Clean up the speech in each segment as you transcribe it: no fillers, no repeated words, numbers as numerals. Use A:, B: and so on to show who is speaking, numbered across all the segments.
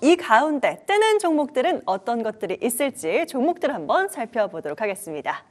A: 이 가운데 뜨는 종목들은 어떤 것들이 있을지 종목들 한번 살펴보도록 하겠습니다.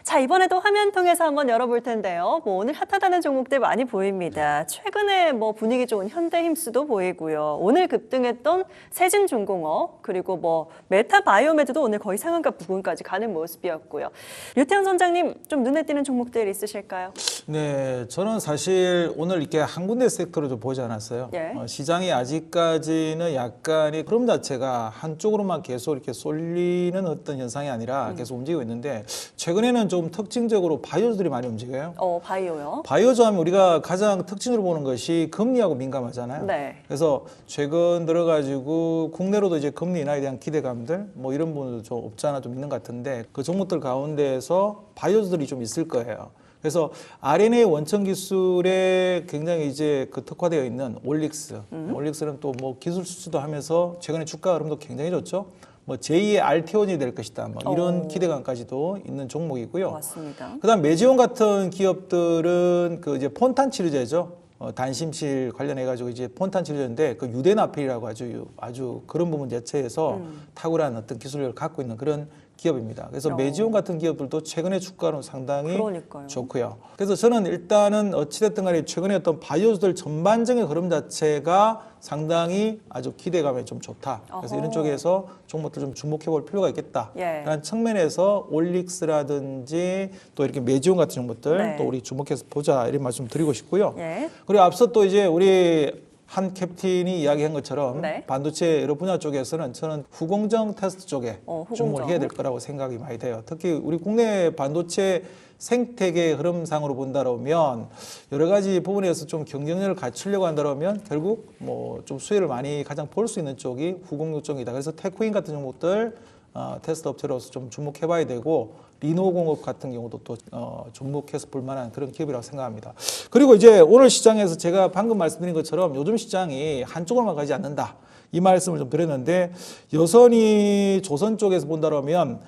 A: 자, 이번에도 화면 통해서 한번 열어볼 텐데요. 오늘 핫하다는 종목들 많이 보입니다. 최근에 분위기 좋은 현대힘스도 보이고요. 오늘 급등했던 세진중공업, 그리고 메타바이오메드도 오늘 거의 상한가 부근까지 가는 모습이었고요. 류태현 선장님, 좀 눈에 띄는 종목들 있으실까요?
B: 네, 저는 사실 오늘 이렇게 한 군데 섹터로 좀 보지 않았어요.
A: 예.
B: 시장이 아직까지는 약간의 흐름 자체가 한쪽으로만 계속 이렇게 쏠리는 어떤 현상이 아니라 계속 움직이고 있는데, 최근에는 좀 특징적으로 바이오주들이 많이 움직여요.
A: 바이오요?
B: 바이오주 하면 우리가 가장 특징으로 보는 것이 금리하고 민감하잖아요.
A: 네.
B: 그래서 최근 들어가지고 국내로도 이제 금리 인하에 대한 기대감들 이런 부분도 좀 없지 않아 좀 있는 것 같은데, 그 종목들 가운데에서 바이오주들이 좀 있을 거예요. 그래서 RNA 원천 기술에 굉장히 이제 특화되어 있는 올릭스. 올릭스는 또 기술 수주도 하면서 최근에 주가 흐름도 굉장히 좋죠. 제2의 알테온이 될 것이다. 이런 기대감까지도 있는 종목이고요.
A: 맞습니다.
B: 그다음 메지온 같은 기업들은 이제 폰탄 치료제죠. 단심실 관련해 가지고 이제 폰탄 치료제인데 유데나필이라고 아주 그런 부분 자체에서 탁월한 어떤 기술력을 갖고 있는 그런 기업입니다. 그래서 메지온 같은 기업들도 최근에 주가는 상당히
A: 그러니까요.
B: 좋고요. 그래서 저는 일단은 어찌됐든 간에 최근에 어떤 바이오주들 전반적인 흐름 자체가 상당히 아주 기대감이 좀 좋다. 그래서 이런 쪽에서 종목들 좀 주목해 볼 필요가 있겠다라는 측면에서 올릭스라든지 또 이렇게 메지온 같은 종목들 또 우리 주목해서 보자 이런 말씀 드리고 싶고요. 그리고 앞서 또 이제 우리 한 캡틴이 이야기한 것처럼 반도체 여러 분야 쪽에서는 저는 후공정 테스트 쪽에 주목을 해야 될 거라고 생각이 많이 돼요. 특히 우리 국내 반도체 생태계 흐름상으로 본다면 여러 가지 부분에서 좀 경쟁력을 갖추려고 한다면 결국 좀 수혜를 많이 가장 볼 수 있는 쪽이 후공정 쪽이다. 그래서 테크인 같은 종목들 테스트 업체로서 좀 주목해봐야 되고, 리노공업 같은 경우도 또 주목해서 볼 만한 그런 기업이라고 생각합니다. 그리고 이제 오늘 시장에서 제가 방금 말씀드린 것처럼 요즘 시장이 한쪽으로만 가지 않는다. 이 말씀을 좀 드렸는데, 여전히 조선 쪽에서 본다면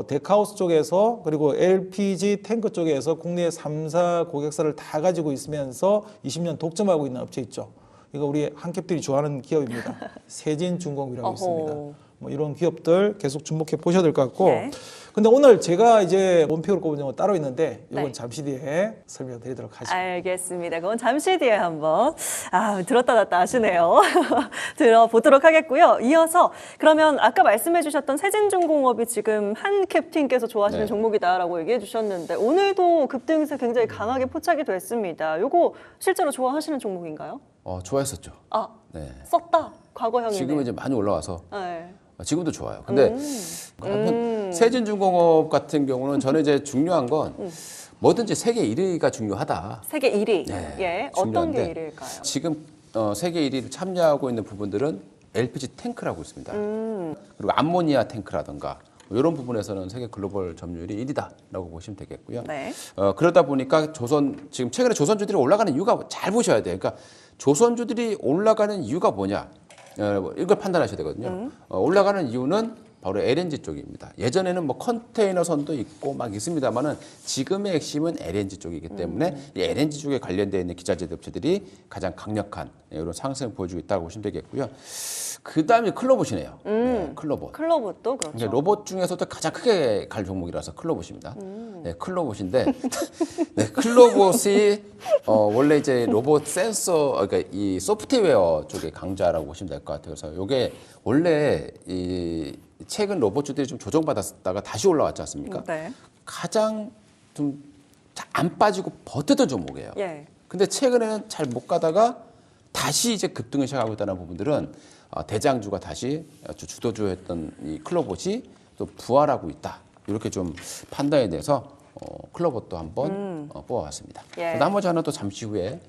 B: 데카우스 쪽에서 그리고 LPG 탱크 쪽에서 국내 3사 고객사를 다 가지고 있으면서 20년 독점하고 있는 업체 있죠. 이거 우리 한캡들이 좋아하는 기업입니다. 세진중공업이라고 있습니다. 이런 기업들 계속 주목해 보셔야 될 것 같고, 근데 오늘 제가 이제 원픽으로 꼽은 건 따로 있는데 이건 잠시 뒤에 설명드리도록 하죠.
A: 알겠습니다. 그건 잠시 뒤에 한번 들었다 놨다 하시네요. 들어보도록 하겠고요. 이어서 그러면 아까 말씀해 주셨던 세진중공업이 지금 한 캡틴께서 좋아하시는 종목이다라고 얘기해 주셨는데, 오늘도 급등세 굉장히 강하게 포착이 됐습니다. 요거 실제로 좋아하시는 종목인가요?
C: 좋아했었죠.
A: 네. 썼다. 과거형이네.
C: 지금은 이제 많이 올라와서 지금도 좋아요. 근데 세진중공업 같은 경우는 저는 이제 중요한 건 뭐든지 세계 1위가 중요하다.
A: 세계 1위.
C: 네,
A: 어떤 게
C: 중요한데
A: 1위일까요?
C: 지금 세계 1위를 참여하고 있는 부분들은 LPG 탱크라고 있습니다. 그리고 암모니아 탱크라든가 이런 부분에서는 세계 글로벌 점유율이 1위다라고 보시면 되겠고요. 그러다 보니까 지금 최근에 조선주들이 올라가는 이유가 잘 보셔야 돼요. 그러니까 조선주들이 올라가는 이유가 뭐냐? 이걸 판단하셔야 되거든요. 올라가는 이유는 바로 LNG 쪽입니다. 예전에는 컨테이너 선도 있고 막 있습니다만은 지금의 핵심은 LNG 쪽이기 때문에 이 LNG 쪽에 관련되어 있는 기자재 업체들이 가장 강력한 이런 상승을 보여주고 있다고 보시면 되겠고요. 그 다음에 클로봇이네요. 클로봇.
A: 클로봇도 그렇죠.
C: 로봇 중에서도 가장 크게 갈 종목이라서 클로봇입니다. 클로봇인데, 클로봇이 원래 이제 로봇 센서, 그러니까 이 소프트웨어 쪽의 강자라고 보시면 될 것 같아요. 그래서 이게 원래 이 최근 로봇주들이 좀 조정받았다가 다시 올라왔지 않습니까? 가장 좀 안 빠지고 버텼던 종목이에요. 근데 최근에는 잘 못 가다가 다시 이제 급등을 시작하고 있다는 부분들은 대장주가 다시 주도주였던 이 클로봇이 또 부활하고 있다. 이렇게 좀 판단에 대해서 클로봇도 한번 뽑아봤습니다. 나머지 하나 또 잠시 후에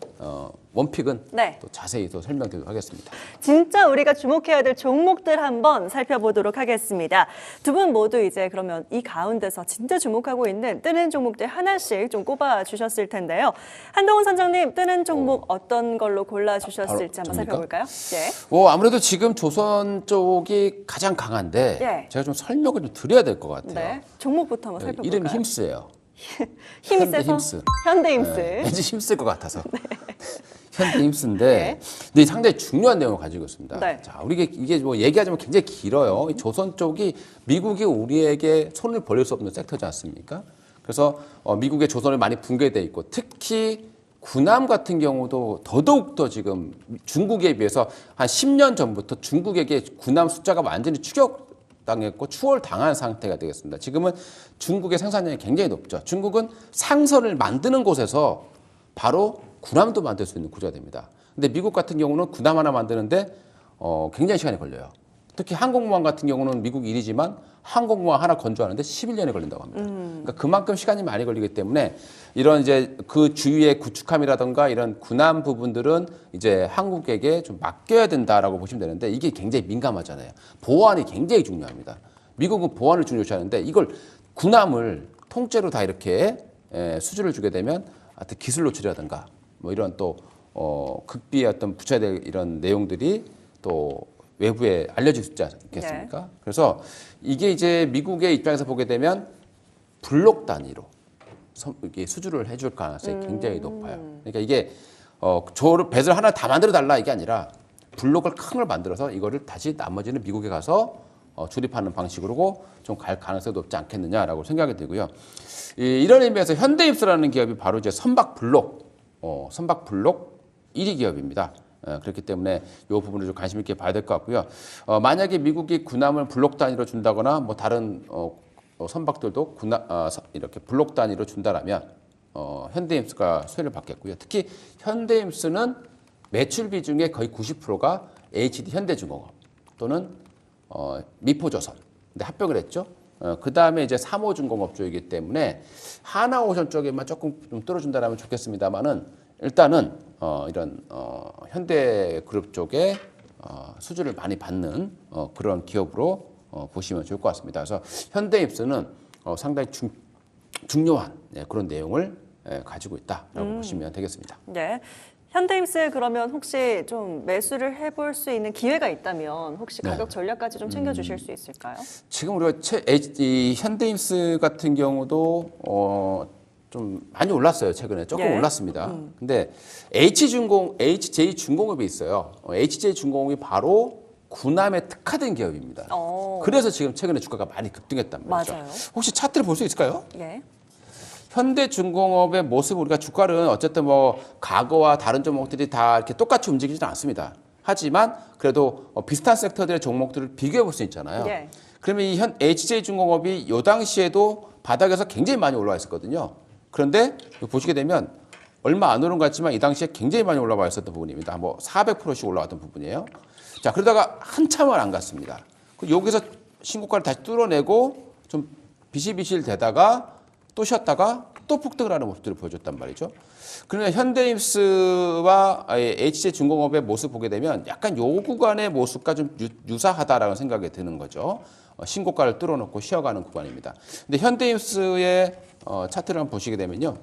C: 원픽은 또 자세히 또 설명드리도록 하겠습니다.
A: 진짜 우리가 주목해야 될 종목들 한번 살펴보도록 하겠습니다. 두 분 모두 이제 그러면 이 가운데서 진짜 주목하고 있는 뜨는 종목들 하나씩 좀 꼽아주셨을 텐데요. 한동훈 선장님, 뜨는 종목 어떤 걸로 골라주셨을지 한번 살펴볼까요?
C: 아무래도 지금 조선 쪽이 가장 강한데 제가 좀 설명을 좀 드려야 될 것 같아요.
A: 종목부터 한번 살펴볼까요?
C: 이름이 힘스예요.
A: 힘이 세서 현대힘스.
C: 왠지 힘쓸 것 같아서. 현대힘스인데, 근데 상당히 중요한 내용을 가지고 있습니다.
A: 네.
C: 자, 이게 뭐 얘기하자면 굉장히 길어요. 이 조선 쪽이 미국이 우리에게 손을 벌릴 수 없는 섹터지 않습니까? 그래서 미국의 조선이 많이 붕괴돼 있고, 특히 군함 같은 경우도 더더욱 지금 중국에 비해서 한 10년 전부터 중국에게 군함 숫자가 완전히 추격당했고 추월당한 상태가 되겠습니다. 지금은 중국의 생산량이 굉장히 높죠. 중국은 상선을 만드는 곳에서 바로 군함도 만들 수 있는 구조가 됩니다. 근데 미국 같은 경우는 군함 하나 만드는데 굉장히 시간이 걸려요. 특히 항공모함 같은 경우는 미국 일이지만 항공모함 하나 건조하는데 11년이 걸린다고 합니다. 그러니까 그만큼 시간이 많이 걸리기 때문에 이런 이제 그 주위의 구축함이라든가 이런 군함 부분들은 이제 한국에게 좀 맡겨야 된다라고 보시면 되는데 이게 굉장히 민감하잖아요. 보안이 굉장히 중요합니다. 미국은 보안을 중요시하는데 이걸 군함을 통째로 다 이렇게 수주를 주게 되면 하여튼 기술 노출이라든가 뭐 이런 또 극비의 어떤 붙여야 될 이런 내용들이 또 외부에 알려질 수 있지 않겠습니까? 네. 그래서 이게 이제 미국의 입장에서 보게 되면 블록 단위로 이게 수주를 해줄 가능성이 굉장히 높아요. 그러니까 이게 배설 하나 다 만들어 달라 이게 아니라 블록을 큰 걸 만들어서 이거를 다시 나머지는 미국에 가서 조립하는 방식으로 좀 갈 가능성이 높지 않겠느냐라고 생각이 들고요. 이런 의미에서 현대입스라는 기업이 바로 이제 선박 블록 1위 기업입니다. 그렇기 때문에 이 부분을 좀 관심 있게 봐야 될 것 같고요. 만약에 미국이 군함을 블록 단위로 준다거나 뭐 다른 선박들도 이렇게 블록 단위로 준다라면 현대임스가 수혜를 받겠고요. 특히 현대임스는 매출 비중의 거의 90%가 HD 현대중공업 또는 미포조선. 근데 합병을 했죠. 그 다음에 이제 3호중공업 쪽이기 때문에 하나오션 쪽에만 조금 좀 뚫어준다라면 좋겠습니다만은 일단은 이런 현대그룹 쪽에 수주를 많이 받는 그런 기업으로 보시면 좋을 것 같습니다. 그래서 현대입스는 상당히 중요한 그런 내용을 가지고 있다라고 보시면 되겠습니다.
A: 네. 현대임스 그러면 혹시 좀 매수를 해볼 수 있는 기회가 있다면 혹시 가격 전략까지 좀 챙겨주실 수 있을까요?
C: 지금 우리가 이 현대임스 같은 경우도 좀 많이 올랐어요. 최근에 조금 올랐습니다. 근데 HJ중공업이 있어요. HJ중공업이 바로 군함에 특화된 기업입니다. 그래서 지금 최근에 주가가 많이 급등했단 말이죠.
A: 맞아요.
C: 혹시 차트를 볼 수 있을까요?
A: 예.
C: 현대중공업의 모습 우리가 주가는 어쨌든 뭐 과거와 다른 종목들이 다 이렇게 똑같이 움직이지는 않습니다. 하지만 그래도 비슷한 섹터들의 종목들을 비교해 볼 수 있잖아요. 예. 그러면 이 HJ중공업이 요 당시에도 바닥에서 굉장히 많이 올라와 있었거든요. 그런데 보시게 되면 얼마 안 오른 것 같지만 이 당시에 굉장히 많이 올라와 있었던 부분입니다. 뭐 400%씩 올라왔던 부분이에요. 자, 그러다가 한참을 안 갔습니다. 여기서 신고가를 다시 뚫어내고 좀 비실비실 되다가 또 쉬었다가 또 폭등을 하는 모습들을 보여줬단 말이죠. 그러나 현대임스와 HJ중공업의 모습 보게 되면 약간 요 구간의 모습과 좀 유사하다라는 생각이 드는 거죠. 신고가를 뚫어놓고 쉬어가는 구간입니다. 근데 현대임스의 차트를 한번 보시게 되면요.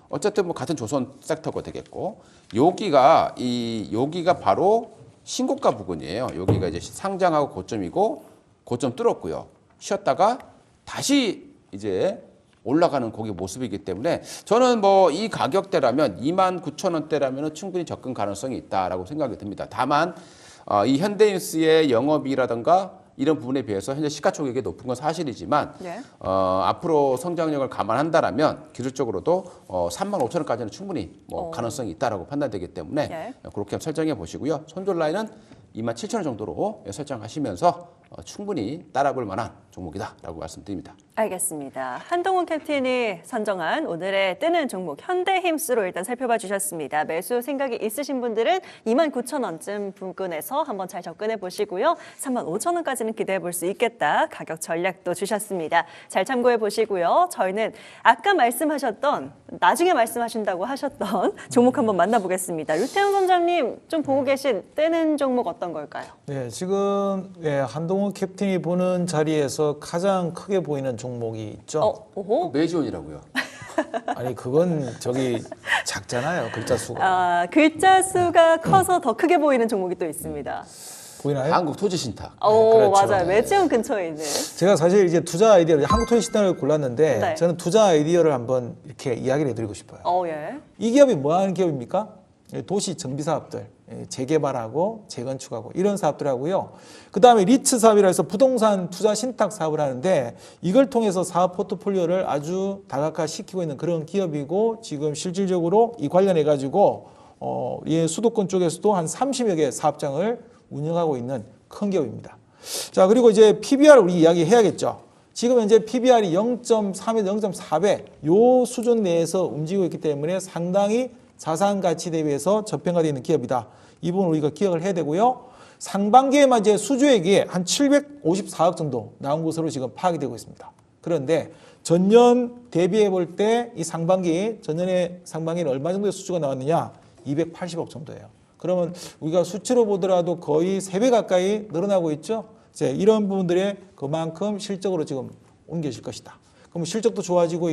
C: 어쨌든 뭐 같은 조선 섹터가 되겠고 여기가 바로 신고가 부분이에요. 여기가 이제 상장하고 고점이고 고점 뚫었고요. 쉬었다가 다시 이제 올라가는 고기 모습이기 때문에 저는 뭐 이 가격대라면 29,000원대라면 충분히 접근 가능성이 있다라고 생각이 듭니다. 다만 이 현대인스의 영업이익이라든가 이런 부분에 비해서 현재 시가총액이 높은 건 사실이지만 앞으로 성장력을 감안한다라면 기술적으로도 35,000원까지는 충분히 뭐 가능성이 있다라고 판단되기 때문에 그렇게 설정해 보시고요. 손절 라인은 27,000원 정도로 설정하시면서 충분히 따라볼 만한 종목이다라고 말씀드립니다.
A: 알겠습니다. 한동훈 캡틴이 선정한 오늘의 뜨는 종목 현대힘스로 일단 살펴봐 주셨습니다. 매수 생각이 있으신 분들은 29,000원쯤 부근에서 한번 잘 접근해 보시고요. 35,000원까지는 기대해 볼 수 있겠다. 가격 전략도 주셨습니다. 잘 참고해 보시고요. 저희는 아까 말씀하셨던 나중에 말씀하신다고 하셨던 종목 한번 만나보겠습니다. 류태훈 선장님 좀 보고 계신 뜨는 종목 어떤 걸까요?
B: 네, 지금 한동훈 캡틴이 보는 자리에서 가장 크게 보이는 종목이 있죠.
C: 메이지온이라고요.
B: 아니 그건 저기 작잖아요. 글자 수가.
A: 글자 수가 커서 더 크게 보이는 종목이 또 있습니다.
B: 보이나요?
C: 한국토지신탁.
A: 오,
B: 그렇죠.
A: 맞아요. 매지원 근처에 있는.
B: 제가 사실 이제 투자 아이디어를 한국토지신탁을 골랐는데
A: 네.
B: 저는 투자 아이디어를 한번 이렇게 이야기를 해드리고 싶어요.
A: 예.
B: 이 기업이 뭐 하는 기업입니까? 도시 정비 사업들, 재개발하고 재건축하고 이런 사업들 하고요. 그 다음에 리츠 사업이라 해서 부동산 투자 신탁 사업을 하는데 이걸 통해서 사업 포트폴리오를 아주 다각화시키고 있는 그런 기업이고 지금 실질적으로 이 관련해 가지고 이 수도권 쪽에서도 한 30여 개 사업장을 운영하고 있는 큰 기업입니다. 자, 그리고 이제 PBR 우리 이야기 해야겠죠. 지금 현재 PBR이 0.3에서 0.4배 요 수준 내에서 움직이고 있기 때문에 상당히 자산 가치 대비해서 저평가되어 있는 기업이다. 이 부분 우리가 기억을 해야 되고요. 상반기에만 이제 수주액이 한 754억 정도 나온 것으로 지금 파악이 되고 있습니다. 그런데 전년 대비해 볼 때 이 상반기, 전년의 상반기는 얼마 정도의 수주가 나왔느냐? 280억 정도예요. 그러면 우리가 수치로 보더라도 거의 3배 가까이 늘어나고 있죠. 이제 이런 부분들에 그만큼 실적으로 지금 옮겨질 것이다. 그럼 실적도 좋아지고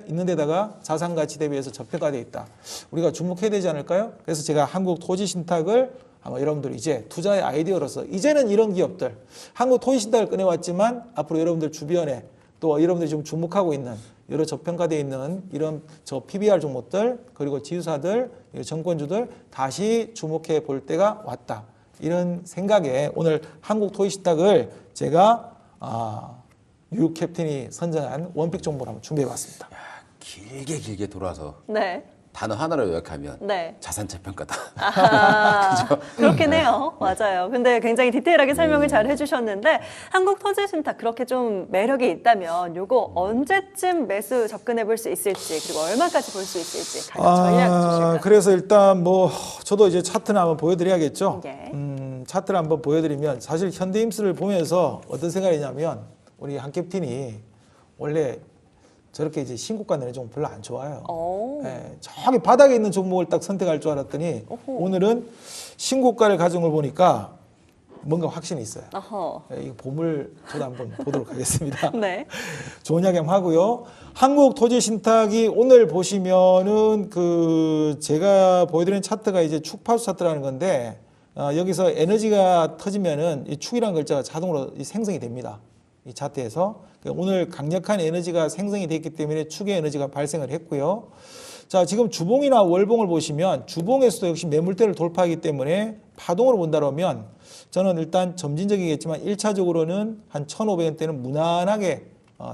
B: 있는 데다가 자산 가치 대비해서 저평가되어 있다. 우리가 주목해야 되지 않을까요? 그래서 제가 한국토지신탁을 아마 여러분들이 이제 투자의 아이디어로서 이제는 이런 기업들, 한국토지신탁을 꺼내왔지만 앞으로 여러분들 주변에 또 여러분들이 지금 주목하고 있는 여러 저평가되어 있는 이런 저 PBR 종목들 그리고 지주사들, 정권주들 다시 주목해 볼 때가 왔다. 이런 생각에 오늘 한국토지신탁을 제가 뉴 캡틴이 선정한 원픽 정보를 한번 준비해봤습니다.
C: 길게 돌아서
A: 네.
C: 단어 하나로 요약하면
A: 네.
C: 자산 재평가다.
A: 아하, 그렇긴 해요. 맞아요. 근데 굉장히 디테일하게 설명을 잘 해주셨는데 한국토지신탁 그렇게 좀 매력이 있다면 요거 언제쯤 매수 접근해 볼 수 있을지 그리고 얼마까지 볼 수 있을지 가격 전략 주실까요?
B: 그래서 일단 뭐 저도 이제 차트를 한번 보여드려야겠죠.
A: 예.
B: 차트를 한번 보여드리면 사실 현대임스를 보면서 어떤 생각이냐면 우리 한 캡틴이 원래 저렇게 이제 신고가 내는 종목 별로 안 좋아요. 예, 저기 바닥에 있는 종목을 딱 선택할 줄 알았더니 오늘은 신고가를 가져온 걸 보니까 뭔가 확신이 있어요. 예, 이거 보물 저도 한번 보도록 하겠습니다.
A: 네.
B: 좋은 이야기 한번 하고요. 한국토지신탁이 오늘 보시면은 그 제가 보여드린 차트가 이제 축파수 차트라는 건데 여기서 에너지가 터지면은 이 축이라는 글자가 자동으로 생성이 됩니다. 이 차트에서 오늘 강력한 에너지가 생성이 됐기 때문에 축의 에너지가 발생을 했고요. 자, 지금 주봉이나 월봉을 보시면 주봉에서도 역시 매물대를 돌파하기 때문에 파동으로 본다면 저는 일단 점진적이겠지만 1차적으로는 한 1,500원대는 무난하게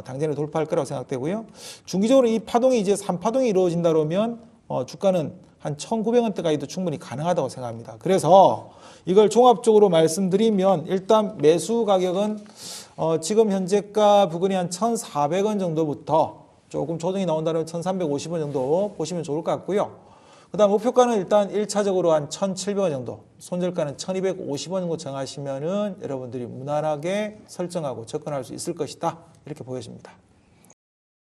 B: 당장에 돌파할 거라고 생각되고요. 중기적으로 이 파동이 이제 3파동이 이루어진다면 주가는 한 1,900원대까지도 충분히 가능하다고 생각합니다. 그래서 이걸 종합적으로 말씀드리면 일단 매수 가격은 지금 현재가 부근이 한 1,400원 정도부터 조금 조정이 나온다면 1,350원 정도 보시면 좋을 것 같고요. 그 다음 목표가는 일단 1차적으로 한 1,700원 정도, 손절가는 1,250원 정도 정하시면은 여러분들이 무난하게 설정하고 접근할 수 있을 것이다. 이렇게 보여집니다.